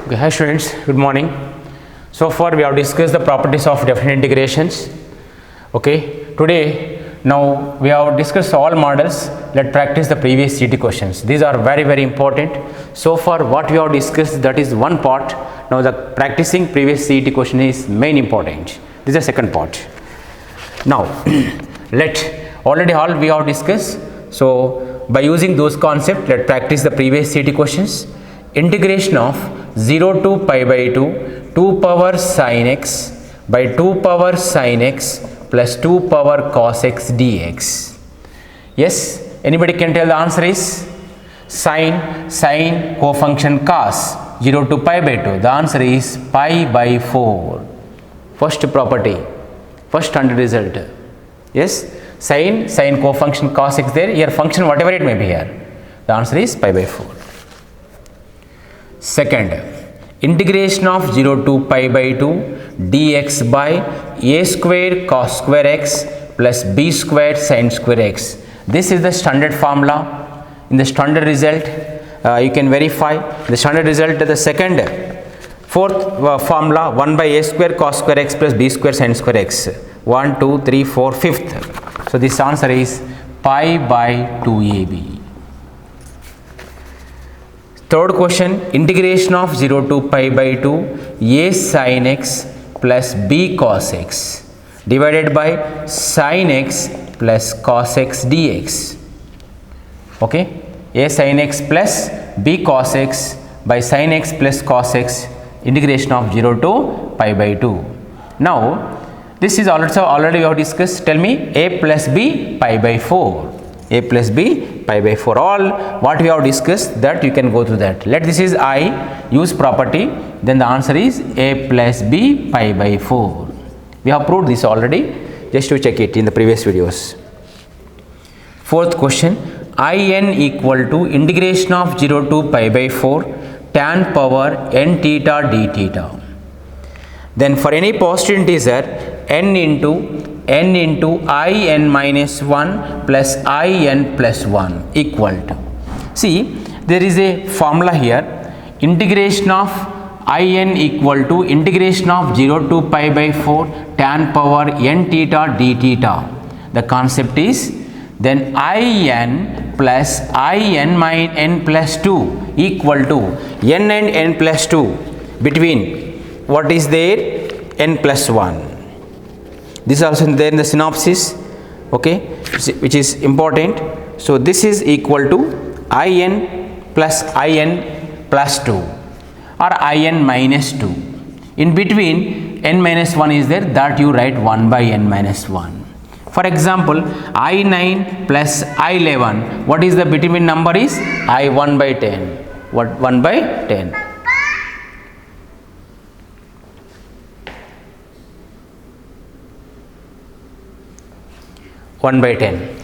Okay, hi students, good morning. So far we have discussed the properties of definite integrations. Okay, today now we have discussed all models. Let's practice the previous CT questions. These are very important. So far what we have discussed, that is one part. Now the practicing previous CT question is main important. This is the second part. Now already all we have discussed. So by using those concepts, let's practice the previous CT questions. Integration of 0 to pi by 2 power sin x by 2 power sin x plus 2 power cos x dx. Yes, anybody can tell the answer is sin cofunction cos 0 to pi by 2. The answer is pi by 4. First property, first standard result. Yes, sin cofunction cos x there, here function whatever it may be here. The answer is pi by 4. Second, integration of 0 to pi by 2 dx by a square cos square x plus b square sin square x. This is the standard formula. In the standard result, you can verify the standard result. The second, fourth formula 1 by a square cos square x plus b square sin square x. 1, 2, 3, 4, fifth. So this answer is pi by 2ab. Third question, integration of 0 to pi by 2 a sin x plus b cos x divided by sin x plus cos x dx. Okay, a sin x plus b cos x by sin x plus cos x, integration of 0 to pi by 2. Now this is also already we have discussed. Tell me a plus b pi by 4. A plus b pi by 4. All what we have discussed, that you can go through that. Let this is I, use property, then the answer is a plus b pi by 4. We have proved this already, just to check it in the previous videos. Fourth question, in equal to integration of 0 to pi by 4 tan power n theta d theta. Then for any positive integer, n into in minus 1 plus in plus 1 equal to. See, there is a formula here. Integration of in equal to integration of 0 to pi by 4 tan power n theta d theta. The concept is then in plus in minus n plus 2 equal to n and n plus 2 between what is there, n plus 1. This is also there in the synopsis, okay, which is important. So this is equal to in plus 2 or in minus 2. In between n minus 1 is there, that you write 1 by n minus 1. For example, I9 plus I11, what is the between number is I1 by 10. What? 1 by 10.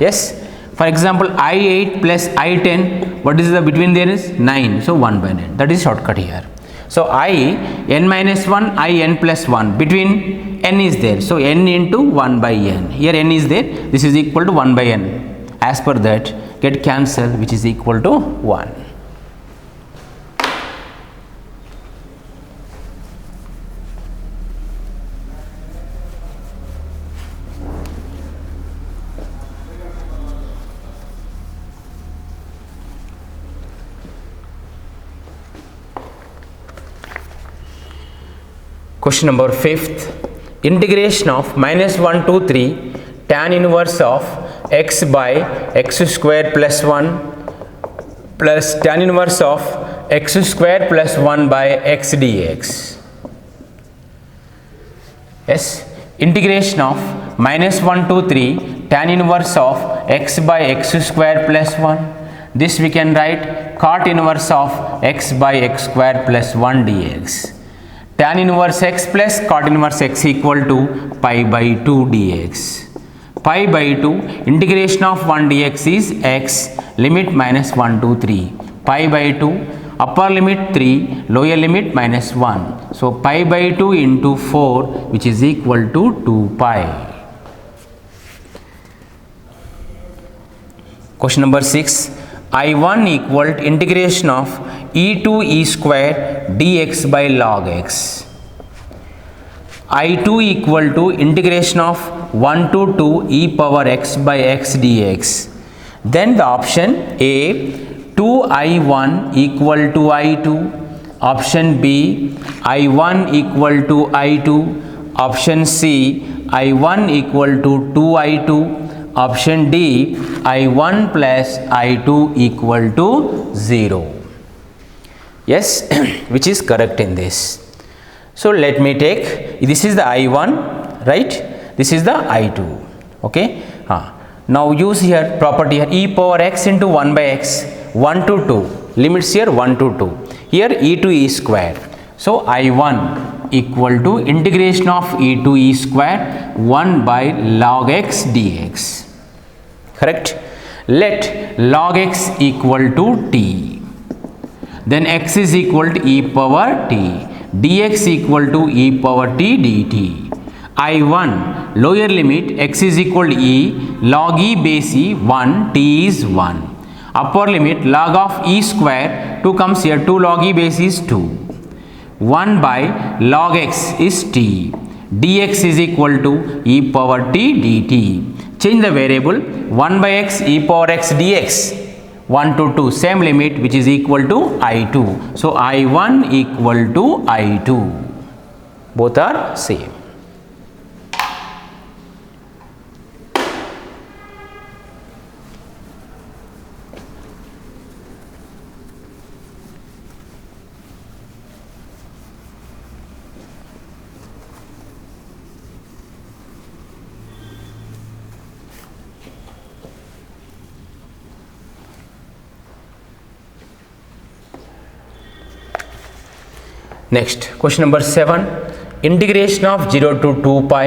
Yes. For example, I8 plus I10, what is the between there is 9. So 1 by 9. That is shortcut here. So n minus 1, in plus 1. Between n is there. So n into 1 by n. Here n is there. This is equal to 1 by n. As per that, get cancel, which is equal to 1. Question number 5th, integration of minus 1 to 3 tan inverse of x by x square plus 1 plus tan inverse of x square plus 1 by x dx. Yes, integration of minus 1 to 3 tan inverse of x by x square plus 1. This we can write cot inverse of x by x square plus 1 dx. Tan inverse x plus cot inverse x equal to pi by 2 dx. Pi by 2, integration of 1 dx is x, limit minus 1 to 3. Pi by 2, upper limit 3, lower limit minus 1. So pi by 2 into 4, which is equal to 2 pi. Question number 6, I1 equal to integration of e to e square dx by log x. I2 equal to integration of 1 to 2 e power x by x dx. Then the option A, 2I1 equal to I2. Option B, I1 equal to I2. Option C, I1 equal to 2I2. Option D, I1 plus I2 equal to 0. Yes, which is correct in this? So let me take, this is the I1, right? This is the I2. Okay. Now use here property here, e power x into 1 by x, 1 to 2, limits here 1 to 2. Here e to e square. So I1 equal to integration of e to e square 1 by log x dx. Correct? Let log x equal to t. Then x is equal to e power t. Dx equal to e power t dt. I1 lower limit x is equal to e log e base e 1, t is 1. Upper limit log of e square 2 comes here, 2 log e base is 2. 1 by log x is t. Dx is equal to e power t dt. Change the variable 1 by x e power x dx. 1 to 2, same limit, which is equal to I2. So I1 equal to I2. Both are same. Next, question number 7. Integration of 0 to 2 pi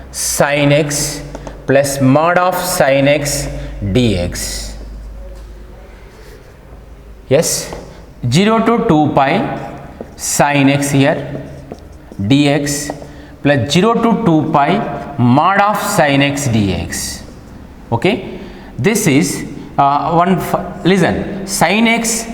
sin x plus mod of sin x dx. Yes, 0 to 2 pi sin x here dx plus 0 to 2 pi mod of sin x dx. Okay, this is listen, sin x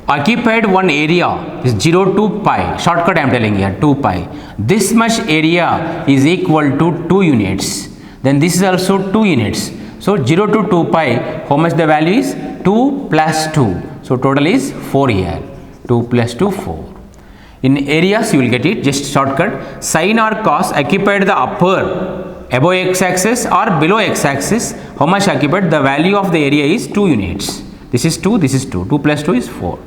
occupied one area is 0 to pi, shortcut I am telling here, 2 pi. This much area is equal to 2 units. Then this is also 2 units. So 0 to 2 pi, how much the value is? 2 plus 2. So total is 4 here. 2 plus 2, 4. In areas you will get it, just shortcut. Sin or cos occupied the upper above x axis or below x axis, how much occupied? The value of the area is 2 units. This is 2, this is 2. 2 plus 2 is 4.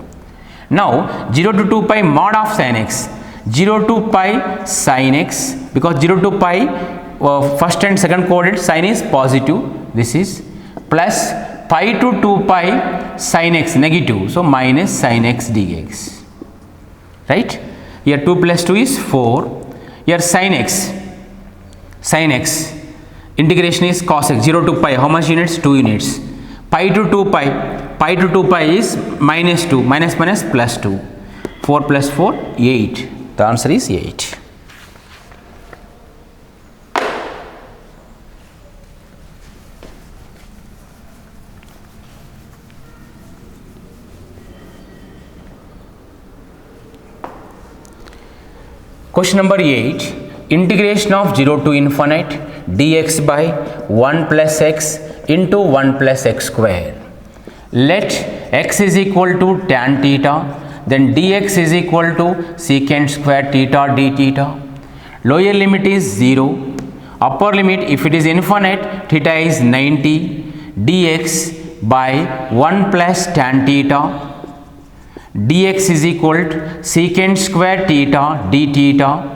Now 0 to 2 pi mod of sin x. 0 to pi sin x, because 0 to pi first and second coordinate sign is positive. This is plus pi to 2 pi sin x negative. So minus sin x dx. Right? Here 2 plus 2 is 4. Here sin x. Sin x. Integration is cos x. 0 to pi. How much units? 2 units. Pi to 2 pi. Pi to 2 pi is minus 2. Minus minus plus 2. 4 plus 4, 8. The answer is 8. Question number 8. Integration of 0 to infinite dx by 1 plus x into 1 plus x square. Let x is equal to tan theta, then dx is equal to secant square theta d theta. Lower limit is 0. Upper limit, if it is infinite, theta is 90. Dx by 1 plus tan theta. Dx is equal to secant square theta d theta.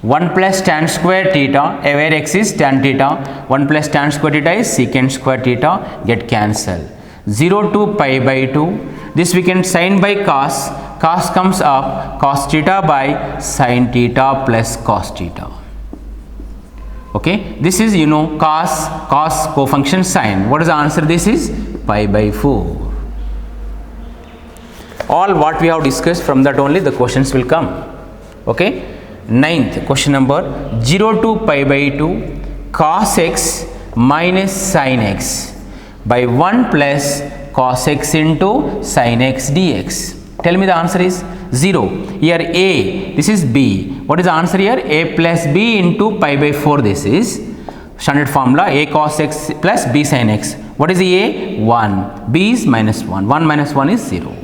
1 plus tan square theta, where x is tan theta. 1 plus tan square theta is secant square theta, get cancelled. 0 to pi by 2. This we can sin by cos. Cos comes up, cos theta by sin theta plus cos theta. Okay, this is cos cofunction sin. What is the answer? This is pi by 4. All what we have discussed, from that only the questions will come. Okay, 9th question number, 0 to pi by 2 cos x minus sin x by 1 plus cos x into sin x dx. Tell me the answer is 0. Here a, this is b. What is the answer here? A plus b into pi by 4. This is standard formula, a cos x plus b sin x. What is the a? 1. B is minus 1. 1 minus 1 is 0.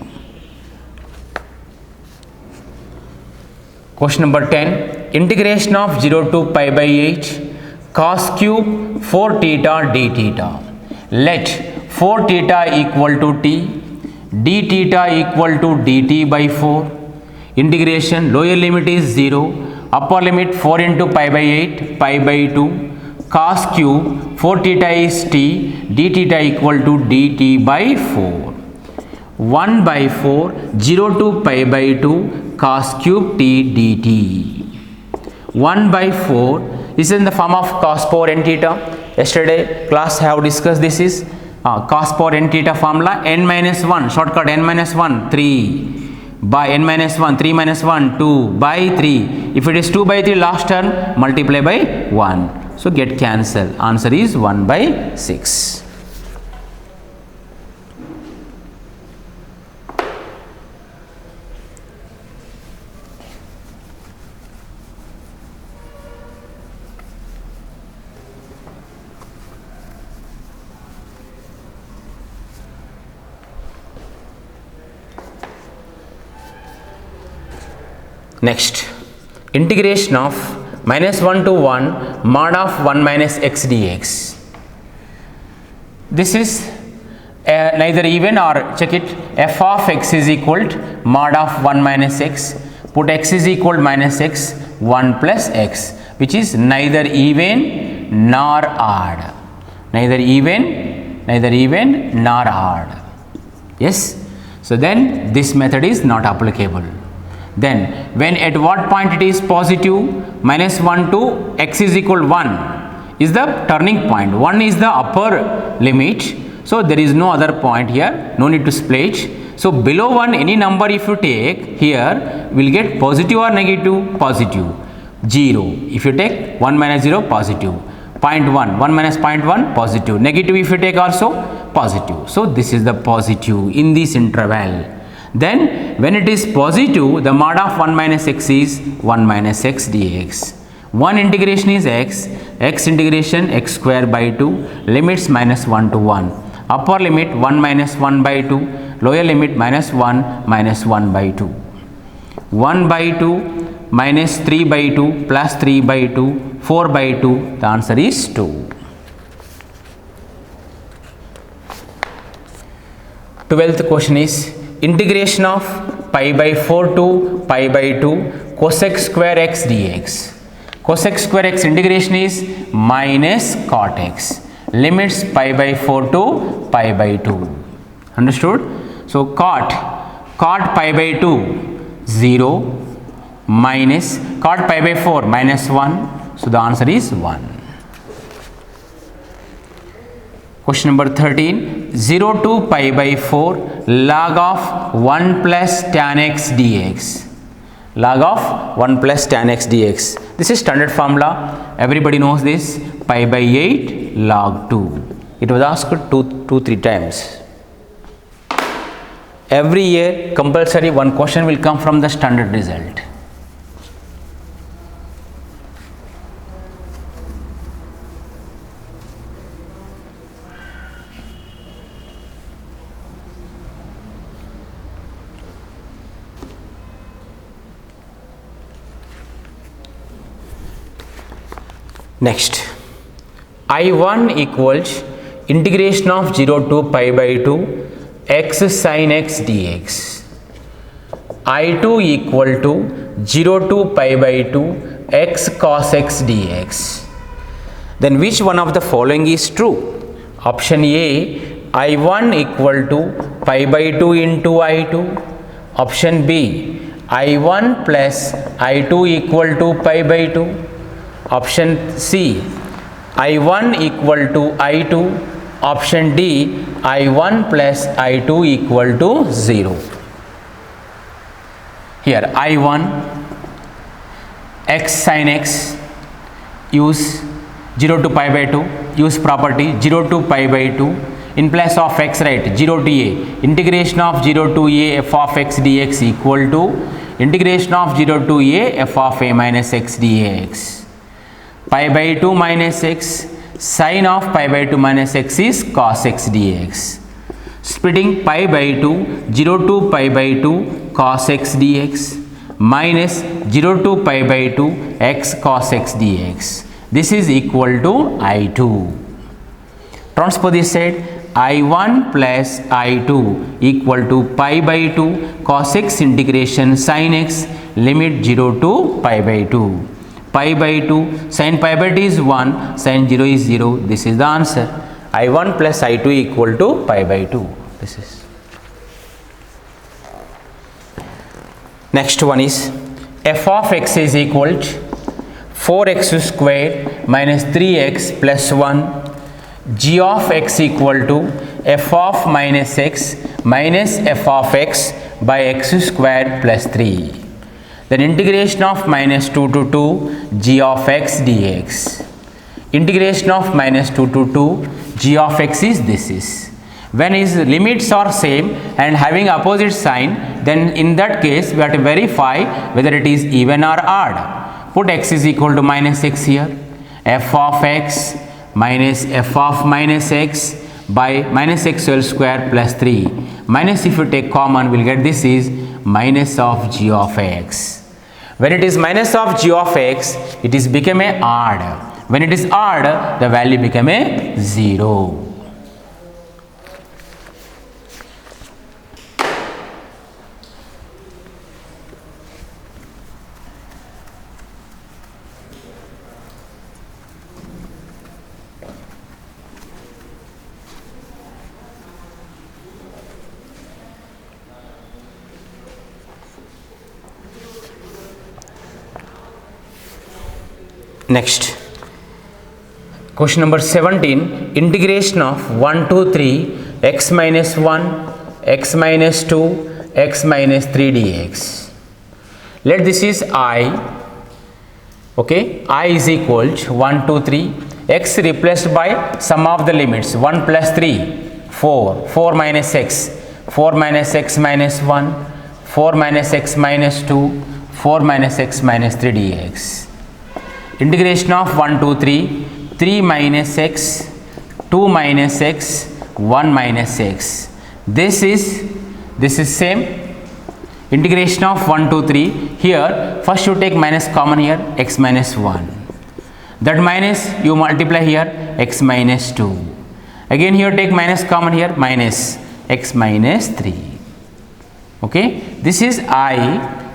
Question number 10. Integration of 0 to pi by 8 cos cube 4 theta d theta. Let 4 theta equal to t, d theta equal to dt by 4. Integration, lower limit is 0, upper limit 4 into pi by 8, pi by 2. Cos cube 4 theta is t, d theta equal to dt by 4. 1 by 4, 0 to pi by 2, cos cube t dt. 1 by 4 is in the form of cos power n theta. Yesterday class have discussed this is cos power n theta formula, n minus 1, shortcut n minus 1, 3 by n minus 1, 3 minus 1, 2 by 3. If it is 2 by 3 last term, multiply by 1. So get cancel. Answer is 1 by 6. Next, integration of minus 1 to 1 mod of 1 minus x dx. This is neither even or, check it, f of x is equal to mod of 1 minus x, put x is equal to minus x, 1 plus x, which is neither even nor odd. Neither even nor odd. Yes, so then this method is not applicable. Then when at what point it is positive, minus 1 to x is equal to 1 is the turning point. 1 is the upper limit. So there is no other point here, no need to split. So below 1 any number if you take here will get positive or negative? Positive. 0. If you take 1 minus 0, positive. 0.1, 1 minus 0.1, positive. Negative if you take also positive. So this is the positive in this interval. Then when it is positive, the mod of 1 minus x is 1 minus x dx. One integration is x integration x square by 2, limits minus 1 to 1. Upper limit 1 minus 1 by 2, lower limit minus 1 minus 1 by 2. 1 by 2 minus 3 by 2 plus 3 by 2, 4 by 2, the answer is 2. 12th question is integration of pi by 4 to pi by 2 cosec square x dx. Cosec square x integration is minus cot x. Limits pi by 4 to pi by 2. Understood? So cot pi by 2 0 minus cot pi by 4 minus 1. So the answer is 1. Question number 13, 0 to pi by 4 log of 1 plus tan x dx. Log of 1 plus tan x dx. This is standard formula. Everybody knows this. Pi by 8 log 2. It was asked 2-3 times. Every year compulsory one question will come from the standard result. Next, I1 equals integration of 0 to pi by 2 x sin x dx. I2 equal to 0 to pi by 2 x cos x dx. Then which one of the following is true? Option A, I1 equal to pi by 2 into I2. Option B, I1 plus I2 equal to pi by 2. Option C, I1 equal to I2. Option D, I1 plus I2 equal to 0. Here I1 x sin x, use 0 to pi by 2, use property 0 to pi by 2 in place of x, right, 0 to a, integration of 0 to a f of x dx equal to integration of 0 to a f of a minus x dx. Pi by 2 minus x, sine of pi by 2 minus x is cos x dx. Splitting pi by 2, 0 to pi by 2 cos x dx minus 0 to pi by 2 x cos x dx. This is equal to I2. Transpose this side, I1 plus I2 equal to pi by 2 cos x integration sin x limit 0 to pi by 2. Pi by 2 sin pi by 2 is 1, sin 0 is 0. This is the answer. I1 plus I2 equal to pi by 2. This is. Next one is f of x is equal to 4x square minus 3x plus 1, g of x equal to f of minus x minus f of x by x square plus 3. Then integration of minus 2 to 2 g of x dx. Integration of minus 2 to 2 g of x is this is. When its limits are same and having opposite sign, then in that case we have to verify whether it is even or odd. Put x is equal to minus x here, f of x minus f of minus x by minus x whole square plus 3. Minus, if you take common, we'll get this is minus of g of x. When it is minus of g of x, it is become a odd. When it is odd, the value become a 0. Next, question number 17, integration of 1 to 3 x minus 1, x minus 2, x minus 3 dx. Let this is I, okay, I is equal to 1 to 3, x replaced by sum of the limits, 1 plus 3, 4, 4 minus x, 4 minus x minus 1, 4 minus x minus 2, 4 minus x minus 3 dx. Integration of 1 to 3, 3 minus x, 2 minus x, 1 minus x. This is same. Integration of 1 to 3, here first you take minus common here, x minus 1. That minus you multiply here, x minus 2. Again here take minus common here, minus x minus 3. Okay, this is I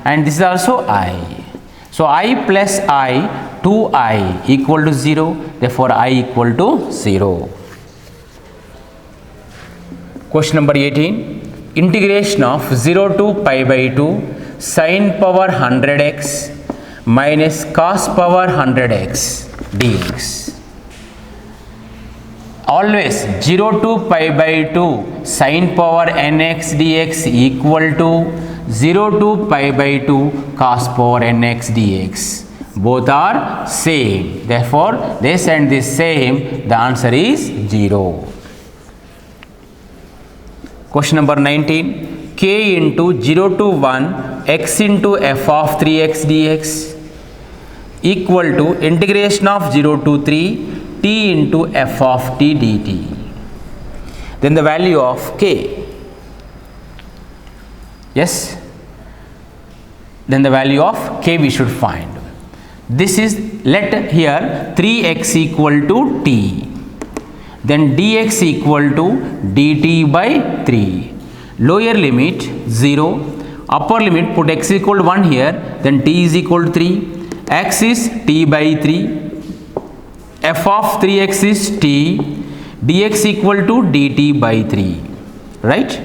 and this is also I. So I plus I, 2I equal to 0, therefore I equal to 0. Question number 18, integration of 0 to pi by 2 sin power 100x minus cos power 100x dx. Always 0 to pi by 2 sin power nx dx equal to 0 to pi by 2 cos power nx dx. Both are same, therefore this and this same, the answer is 0. Question number 19, k into 0 to 1 x into f of 3x dx equal to integration of 0 to 3 t into f of t dt. Then the value of k, yes, then the value of k we should find. This is, let here 3x equal to t, then dx equal to dt by 3. Lower limit 0, upper limit put x equal to 1 here, then t is equal to 3, x is t by 3, f of 3x is t, dx equal to dt by 3, right?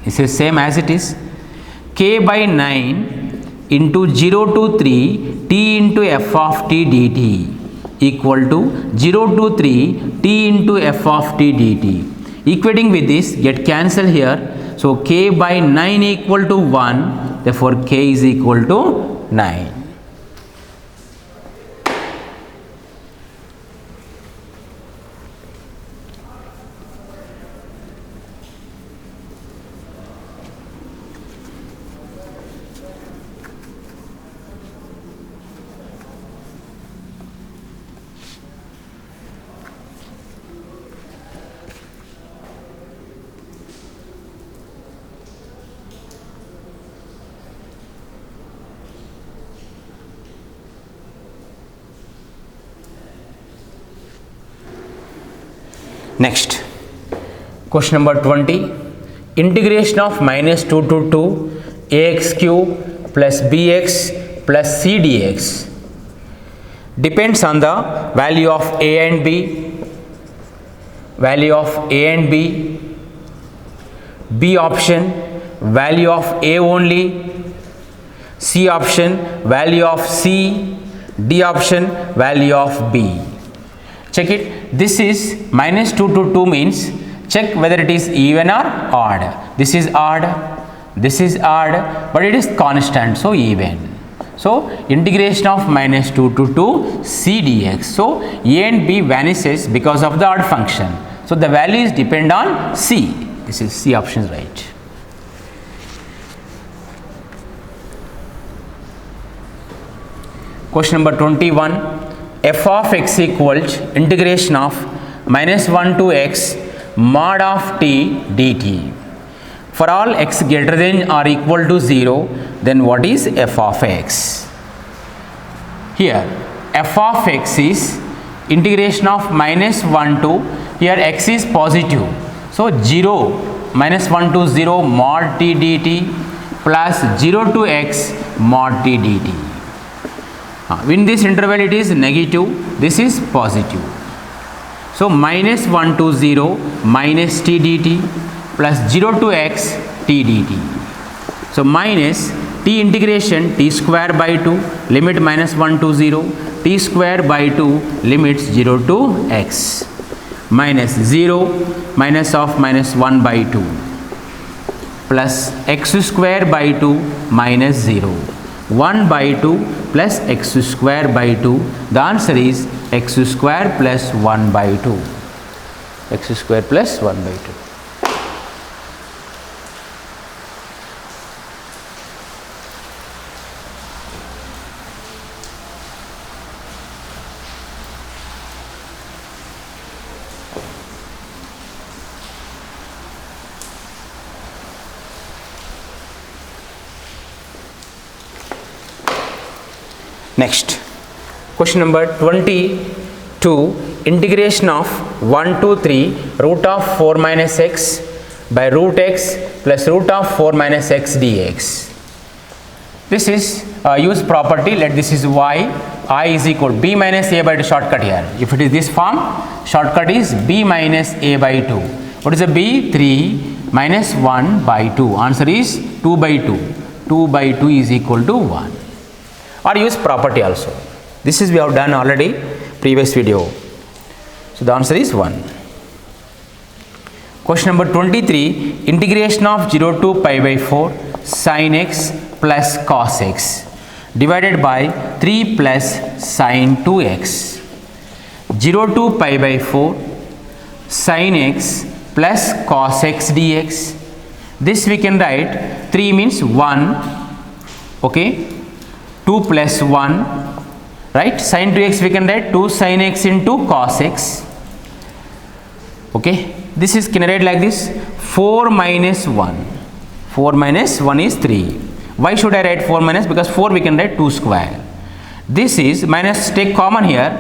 This is same as it is. K by 9 into 0 to 3 t into f of t dt equal to 0 to 3 t into f of t dt. Equating with this, get cancel here. So k by 9 equal to 1, therefore k is equal to 9. Next, question number 20. Integration of minus 2 to 2 ax cube plus bx plus c dx depends on the value of a and b, value of a and b, b option value of a only, c option value of c, d option value of b. Check it. This is minus 2 to 2 means check whether it is even or odd. This is odd, this is odd, but it is constant, so even. So integration of minus 2 to 2 c dx. So a and b vanishes because of the odd function. So the values depend on c. This is c option is right. Question number 21. F of x equals integration of minus 1 to x mod of t dt. For all x greater than or equal to 0, then what is f of x? Here f of x is integration of minus 1 to, here x is positive, so 0 minus 1 to 0 mod t dt plus 0 to x mod t dt. In this interval it is negative, this is positive. So minus 1 to 0 minus t dt plus 0 to x t dt. So minus t integration t square by 2 limit minus 1 to 0, t square by 2 limits 0 to x, minus 0 minus of minus 1 by 2 plus x square by 2 minus 0, 1 by 2 plus x square by 2. The answer is x square plus 1 by 2. X square plus 1 by 2. Next, question number 22. Integration of 1 to 3 root of 4 minus x by root x plus root of 4 minus x dx. This is use property. Let this is y, I is equal b minus a by 2 shortcut here. If it is this form, shortcut is b minus a by 2. What is the b? 3 minus 1 by 2. Answer is 2 by 2. 2 by 2 is equal to 1. Or use property also. This is we have done already previous video. So the answer is 1. Question number 23. Integration of 0 to pi by 4 sin x plus cos x divided by 3 plus sin 2x. 0 to pi by 4 sin x plus cos x dx. This we can write 3 means 1, okay, 2 plus 1, right, sin 2x we can write 2 sin x into cos x, okay. This is can write like this, 4 minus 1, 4 minus 1 is 3. Why should I write 4 minus? Because 4 we can write 2 square. This is minus, take common here,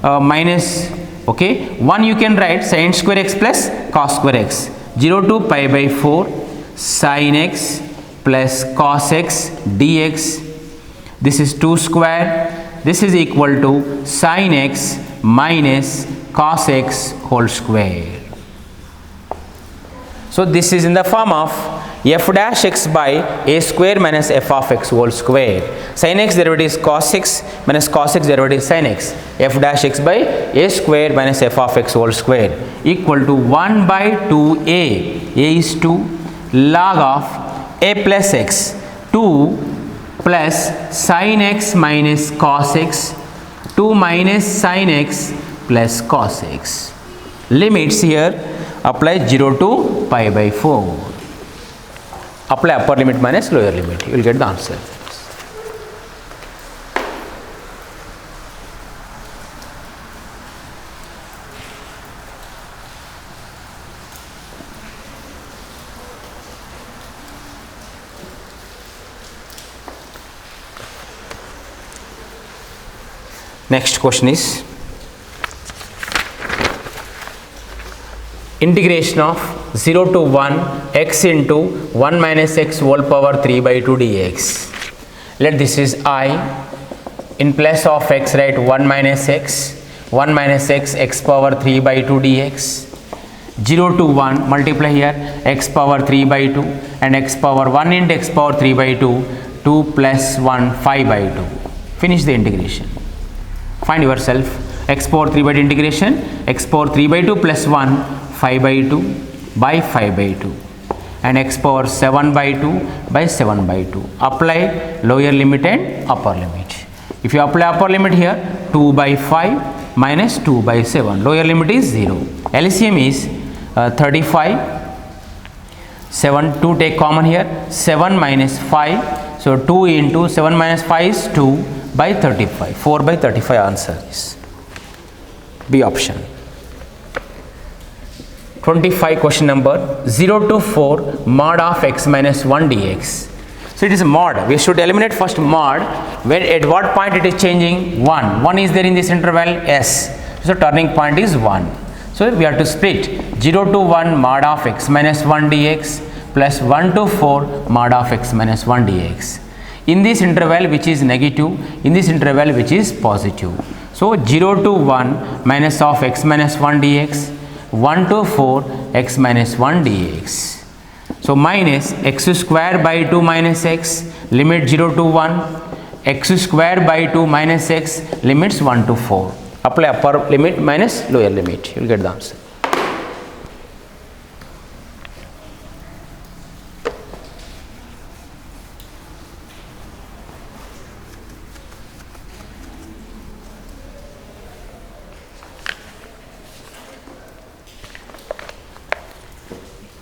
minus, okay, 1 you can write sin square x plus cos square x. 0 to pi by 4 sin x plus cos x dx. This is 2 square. This is equal to sin x minus cos x whole square. So this is in the form of f dash x by a square minus f of x whole square. Sin x derivative is cos x minus cos x derivative is sin x. F dash x by a square minus f of x whole square equal to 1 by 2a. A is 2 log of a plus x, 2 plus sin x minus cos x, 2 minus sin x plus cos x. Limits here apply 0 to pi by 4. Apply upper limit minus lower limit. You will get the answer. Next question is integration of 0 to 1 x into 1 minus x whole power 3 by 2 dx. Let this is I. In place of x write 1 minus x x power 3 by 2 dx. 0 to 1 multiply here x power 3 by 2 and x power 1 into x power 3 by 2, 2 plus 1 5 by 2. Finish the integration. Find yourself x power 3 by 2 integration, x power 3 by 2 plus 1 5 by 2 by 5 by 2 and x power 7 by 2 by 7 by 2. Apply lower limit and upper limit. If you apply upper limit here 2 by 5 minus 2 by 7, lower limit is 0. LCM is 35, 7, 2 take common here, 7 minus 5, so 2 into 7 minus 5 is 2 by 35, 4 by 35 answer is B option. 25 question number 0 to 4 mod of x minus 1 dx. So it is a mod. We should eliminate first mod. When at what point it is changing? 1. 1 is there in this interval? Yes. So turning point is 1. So we have to split 0 to 1 mod of x minus 1 dx plus 1 to 4 mod of x minus 1 dx. In this interval which is negative, in this interval which is positive. So 0 to 1 minus of x minus 1 dx, 1 to 4 x minus 1 dx. So minus x square by 2 minus x, limit 0 to 1, x square by 2 minus x, limits 1 to 4. Apply upper limit minus lower limit, you will get the answer.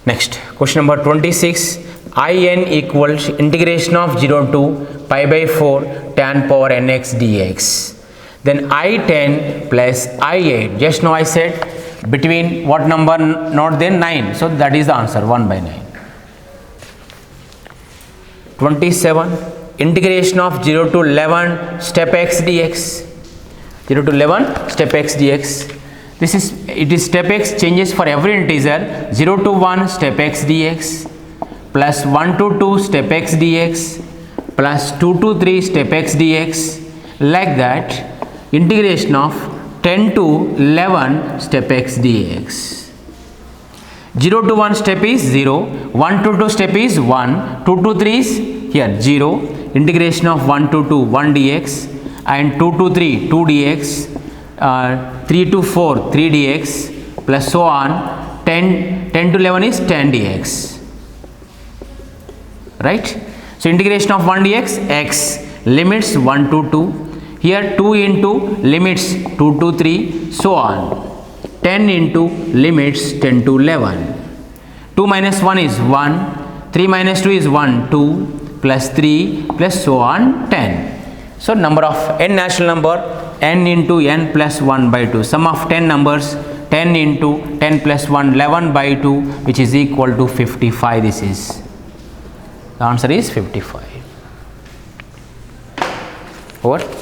Next, question number 26, in equals integration of 0 to pi by 4 tan power nx dx. Then I10 plus I8, just now I said between what number not there, 9, so that is the answer, 1 by 9. 27, integration of 0 to 11 step x dx. 0 to 11 step x dx. This is, it is step x changes for every integer, 0 to 1 step x dx plus 1 to 2 step x dx plus 2 to 3 step x dx, like that integration of 10 to 11 step x dx. 0 to 1 step is 0, 1 to 2 step is 1, 2 to 3 is here 0, integration of 1 to 2 1 dx and 2 to 3 2 dx. 3 to 4 3 dx plus so on, 10 to 11 is 10 dx, right. So integration of 1 dx x, limits 1 to 2, here 2 into limits 2 to 3, so on, 10 into limits 10 to 11. 2 minus 1 is 1, 3 minus 2 is 1, 2 plus 3 plus so on 10. So number of n natural number, n into n plus 1 by 2, sum of 10 numbers, 10 into 10 plus 1, 11 by 2, which is equal to 55. This is, the answer is 55. Over.